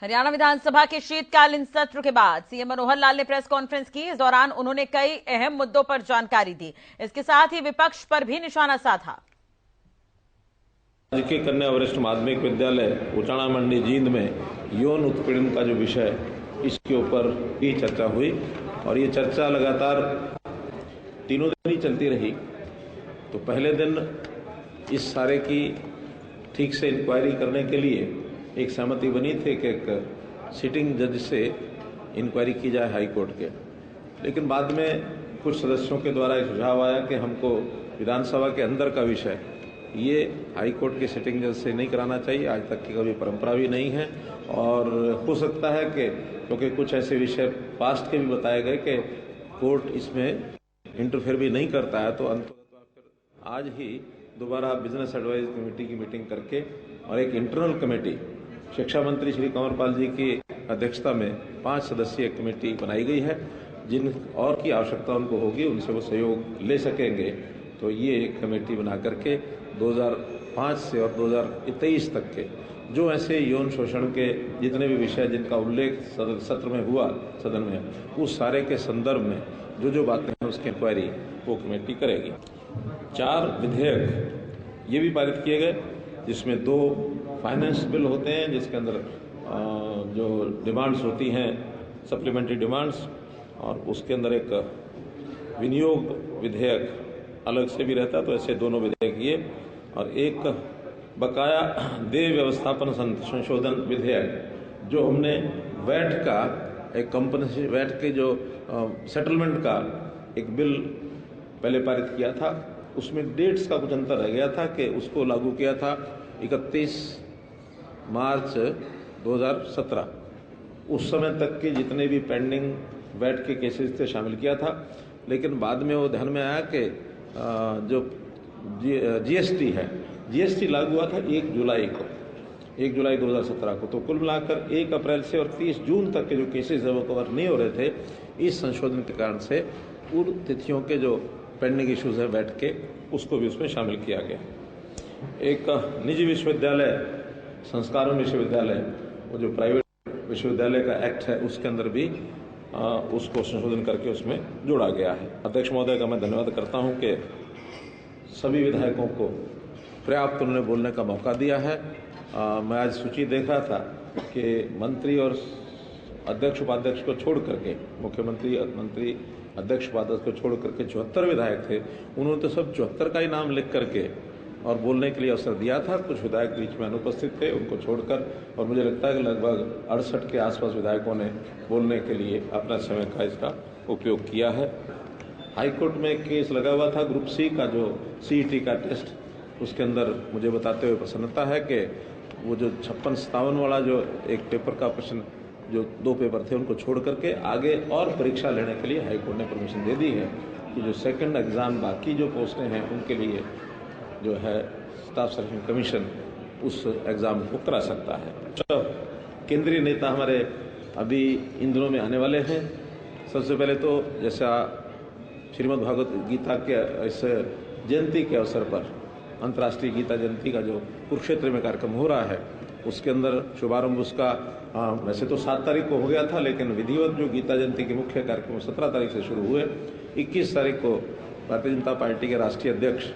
हरियाणा विधानसभा के शीतकालीन सत्र के बाद सीएम मनोहर लाल ने प्रेस कॉन्फ्रेंस की। इस दौरान उन्होंने कई अहम मुद्दों पर जानकारी दी। इसके साथ ही विपक्ष पर भी निशाना साधा। राज्य के कन्या वरिष्ठ माध्यमिक विद्यालय उचाणा मंडी जींद में यौन उत्पीड़न का जो विषय, इसके ऊपर भी चर्चा हुई और ये चर्चा लगातार तीनों दिन ही चलती रही। तो पहले दिन इस सारे की ठीक से इंक्वायरी करने के लिए एक सहमति बनी थी कि एक सिटिंग जज से इंक्वायरी की जाए हाई कोर्ट के, लेकिन बाद में कुछ सदस्यों के द्वारा एक सुझाव आया कि हमको विधानसभा के अंदर का विषय ये हाई कोर्ट के सिटिंग जज से नहीं कराना चाहिए। आज तक की कभी परंपरा भी नहीं है और हो सकता है कि क्योंकि कुछ ऐसे विषय पास्ट के भी बताए गए कि कोर्ट इसमें इंटरफेयर भी नहीं करता है, तो अंततः आज ही दोबारा बिजनेस एडवाइज कमेटी की मीटिंग करके और एक इंटरनल कमेटी शिक्षा मंत्री श्री कंवर पाल जी की अध्यक्षता में 5 सदस्यीय कमेटी बनाई गई है। जिन और की आवश्यकता उनको होगी उनसे वो सहयोग ले सकेंगे। तो ये एक कमेटी बना करके 2005 से और 2023 तक के जो ऐसे यौन शोषण के जितने भी विषय जिनका उल्लेख सत्र में हुआ सदन में, उस सारे के संदर्भ में जो जो बातें हैं उसकी इंक्वायरी वो कमेटी करेगी। 4 विधेयक ये भी पारित किए गए, जिसमें 2 फाइनेंस बिल होते हैं जिसके अंदर जो डिमांड्स होती हैं सप्लीमेंट्री डिमांड्स, और उसके अंदर एक विनियोग विधेयक अलग से भी रहता है। तो ऐसे दोनों विधेयक ये, और एक बकाया देय व्यवस्थापन संशोधन विधेयक जो हमने वैट का एक कंपनी वैट के जो सेटलमेंट का एक बिल पहले पारित किया था, उसमें डेट्स का कुछ अंतर रह गया था कि उसको लागू किया था 31 मार्च 2017। उस समय तक के जितने भी पेंडिंग वैट के केसेस थे शामिल किया था, लेकिन बाद में वो ध्यान में आया कि जो जीएसटी है, जीएसटी लागू हुआ था 1 जुलाई 2017 को। तो कुल मिलाकर 1 अप्रैल से और 30 जून तक के जो केसेस है वो कवर नहीं हो रहे थे। इस संशोधन के कारण से पूर्व तिथियों के जो पेंडिंग इश्यूज है वैट के, उसको भी उसमें शामिल किया गया। एक निजी विश्वविद्यालय संस्कारण विश्वविद्यालय, वो जो प्राइवेट विश्वविद्यालय का एक्ट है, उसके अंदर भी उसको संशोधन करके उसमें जोड़ा गया है। अध्यक्ष महोदय का मैं धन्यवाद करता हूं कि सभी विधायकों को पर्याप्त उन्होंने बोलने का मौका दिया है। मैं आज सूची देख रहा था कि मंत्री और अध्यक्ष उपाध्यक्ष को छोड़ करके, मुख्यमंत्री मंत्री अध्यक्ष उपाध्यक्ष को छोड़ करके 74 विधायक थे। उन्होंने तो सब 74 का ही नाम लिख करके और बोलने के लिए अवसर दिया था। कुछ विधायक बीच में अनुपस्थित थे, उनको छोड़कर, और मुझे लगता है कि लगभग 68 के आसपास विधायकों ने बोलने के लिए अपना समय का इसका उपयोग किया है। हाईकोर्ट में एक केस लगा हुआ था ग्रुप सी का, जो सीईटी का टेस्ट, उसके अंदर मुझे बताते हुए प्रसन्नता है कि वो जो 56-57 वाला जो एक पेपर का प्रश्न, जो 2 पेपर थे उनको छोड़ करके आगे और परीक्षा लेने के लिए हाईकोर्ट ने परमिशन दे दी है कि जो सेकंड एग्जाम बाकी जो पोस्टें हैं उनके लिए जो है स्टाफ सिलेक्शन कमीशन उस एग्जाम को करा सकता है। तो केंद्रीय नेता हमारे अभी इन दिनों में आने वाले हैं। सबसे पहले तो जैसा श्रीमद् भागवत गीता के इस जयंती के अवसर पर, अंतर्राष्ट्रीय गीता जयंती का जो कुरुक्षेत्र में कार्यक्रम हो रहा है, उसके अंदर शुभारंभ उसका वैसे तो 7 तारीख को हो गया था, लेकिन विधिवत जो गीता जयंती के मुख्य कार्यक्रम 17 तारीख से शुरू हुए। 21 तारीख को भारतीय जनता पार्टी के राष्ट्रीय अध्यक्ष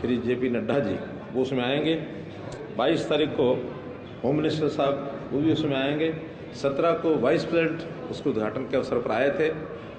श्री जेपी नड्डा जी वो उसमें आएंगे। 22 तारीख को होम मिनिस्टर साहब वो भी उसमें आएंगे। 17 को वाइस प्रेसिडेंट उसके उद्घाटन के अवसर पर आए थे,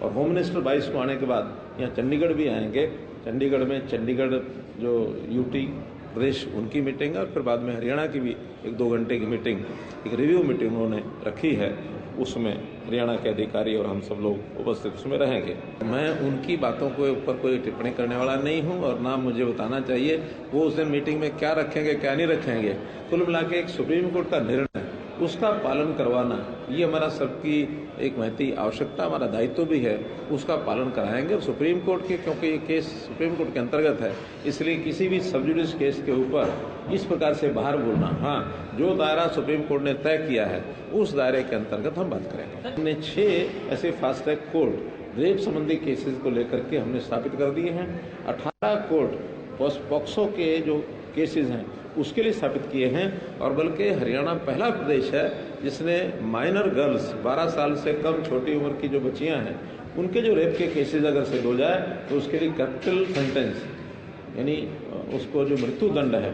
और होम मिनिस्टर 22 को आने के बाद यहाँ चंडीगढ़ भी आएंगे। चंडीगढ़ में चंडीगढ़ जो यूटी प्रदेश उनकी मीटिंग है, और फिर बाद में हरियाणा की भी 1-2 घंटे की मीटिंग, एक रिव्यू मीटिंग उन्होंने रखी है। उसमें हरियाणा के अधिकारी और हम सब लोग उपस्थित उसमें रहेंगे। मैं उनकी बातों के ऊपर कोई टिप्पणी करने वाला नहीं हूं, और ना मुझे बताना चाहिए वो उस दिन मीटिंग में क्या रखेंगे क्या नहीं रखेंगे। कुल मिला के एक सुप्रीम कोर्ट का निर्णय, उसका पालन करवाना, ये हमारा सबकी एक महती आवश्यकता, हमारा दायित्व भी है। उसका पालन कराएंगे। और सुप्रीम कोर्ट के, क्योंकि ये केस सुप्रीम कोर्ट के अंतर्गत है, इसलिए किसी भी सब जुडिस केस के ऊपर इस प्रकार से बाहर बोलना, हाँ, जो दायरा सुप्रीम कोर्ट ने तय किया है उस दायरे के अंतर्गत हम बात करेंगे। हमने 6 ऐसे फास्ट ट्रैक कोर्ट रेप संबंधी केसेस को लेकर के हमने स्थापित कर दिए हैं। 18 कोर्ट पॉक्सो के जो केसेस हैं उसके लिए स्थापित किए हैं, और बल्कि हरियाणा पहला प्रदेश है जिसने माइनर गर्ल्स 12 साल से कम छोटी उम्र की जो बच्चियां हैं उनके जो रेप के केसेस अगर सेट हो जाए तो उसके लिए कैपिटल सेंटेंस यानी उसको जो मृत्यु दंड है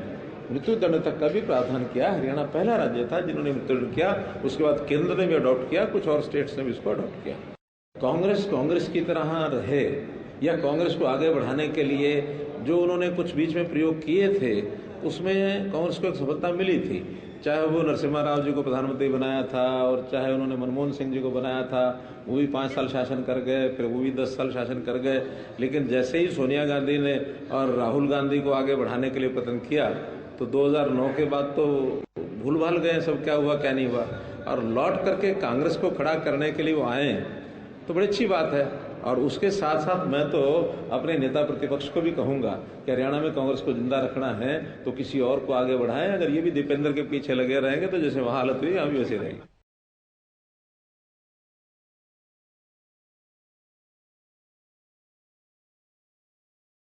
मृत्यु दंड तक का भी प्रावधान किया। हरियाणा पहला राज्य था जिन्होंने मृत्यु दंड किया, उसके बाद केंद्र ने भी अडॉप्ट किया, कुछ और स्टेट्स ने भी इसको अडॉप्ट किया। कांग्रेस की तरह रहे या कांग्रेस को आगे बढ़ाने के लिए जो उन्होंने कुछ बीच में प्रयोग किए थे उसमें कांग्रेस को एक सफलता मिली थी, चाहे वो नरसिम्हा राव जी को प्रधानमंत्री बनाया था और चाहे उन्होंने मनमोहन सिंह जी को बनाया था, वो भी 5 साल शासन कर गए, फिर वो भी 10 साल शासन कर गए। लेकिन जैसे ही सोनिया गांधी ने और राहुल गांधी को आगे बढ़ाने के लिए प्रयत्न किया तो 2009 के बाद तो भूल भाल गए सब, क्या हुआ क्या नहीं हुआ, और लौट करके कांग्रेस को खड़ा करने के लिए वो आए तो बड़ी अच्छी बात है। और उसके साथ साथ मैं तो अपने नेता प्रतिपक्ष को भी कहूंगा कि हरियाणा में कांग्रेस को जिंदा रखना है तो किसी और को आगे बढ़ाएं। अगर ये भी दीपेंद्र के पीछे लगे रहेंगे तो जैसे वहां हालत हुई यहाँ भी वैसे रहेगी।